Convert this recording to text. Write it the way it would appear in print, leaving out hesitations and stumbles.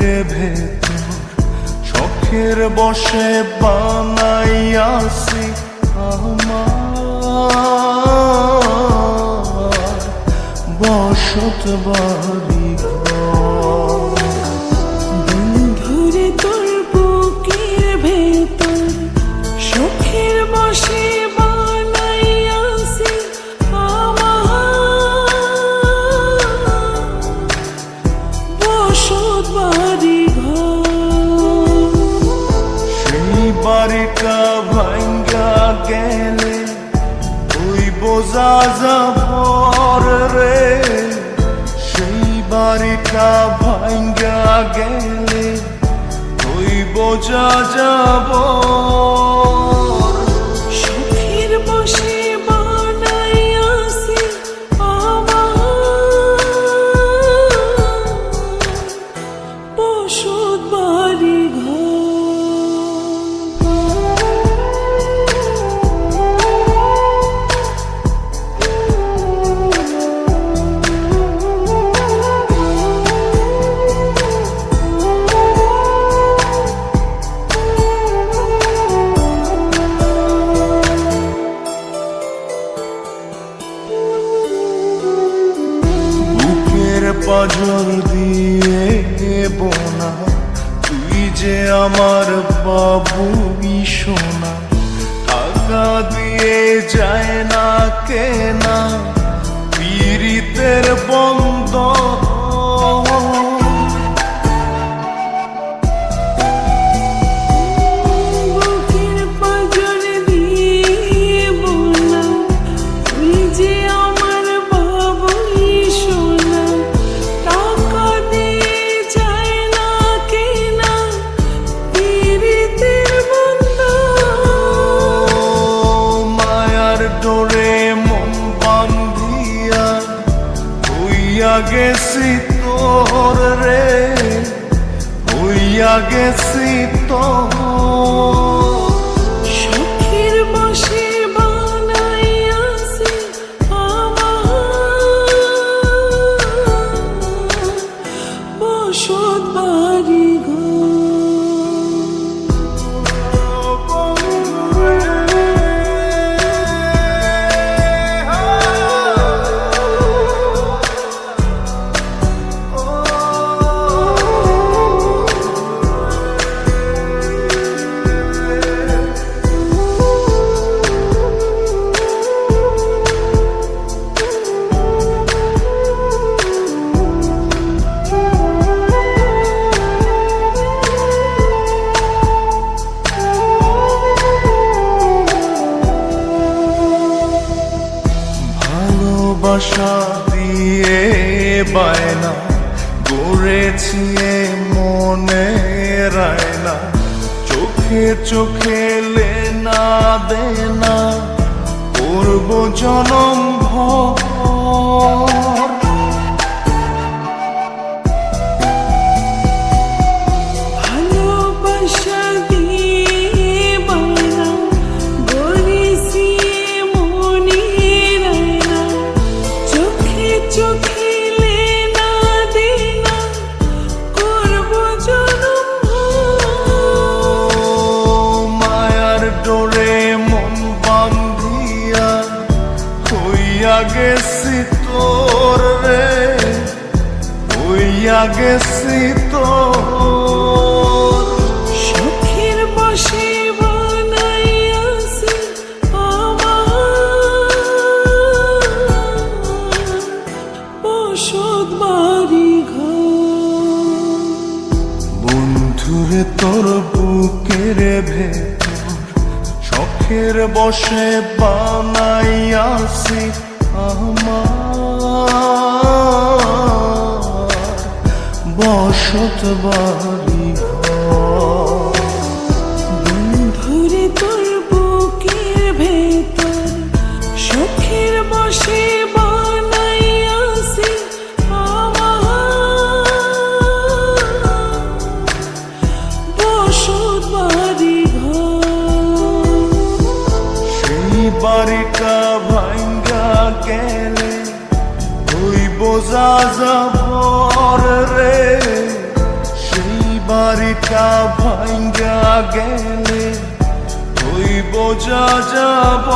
ভেতর শখের বসে বানাইয়াছি আমার বসত বাড়ি ঘর। বন্ধুরে তোর বুকের ভেতর শখের বসে বানাইয়াছি আমার বসত বাড়ি ঘর। সেই বাড়িটা ভাঙ্গা গেলে ওই বোঝা যাবর রে, সেই বাড়িটা ভাঙ্গা গেলে ওই বোঝা যাবর। শখের বসে বানাইয়াছি আমার বসত বাড়ি ঘর। পাজর দিয়ে বোনা তুই যে আমার বাবু সোনা, টাকা দিয়ে যায় না কেনা পীড়িতের বন্ধ। গেছি তোর রে, হইয়া গেছি তোর। শখের বসে বানাইয়াছি আমার বসত বাড়ি ঘর। ভালোবাসা দিয়ে বায়না গড়েছি মনে রায়না, চোখে চোখে লেনা দেনা করব জনম ভর। ভালোবাসা দিয়ে বায়না গড়েছি মনে রায়না, চোখে চোখে লেনা দেনা করব জনম ভর। মায়ার ডোরে মন বান্ধিয়া হইয়া গেছি তোর রে, হইয়া গেছি তোর। শখের বসে বানাইয়াছি আমার বসত বাড়ি ঘর। বন্ধুরে তোর বুকের ভেতর শখের বসে বানাইয়াছি আমার বসত বাড়ি ঘর। বন্ধুরে তোর বুকের ভেতর শখের বসে বানাইয়াছি আমার বসত বাড়ি ঘর। সেই বাড়িটা ভাঙ্গা গেলে ওই বোঝা যাবর রে, সেই বাড়িটা ভাঙ্গা গেলে হইব যা যাব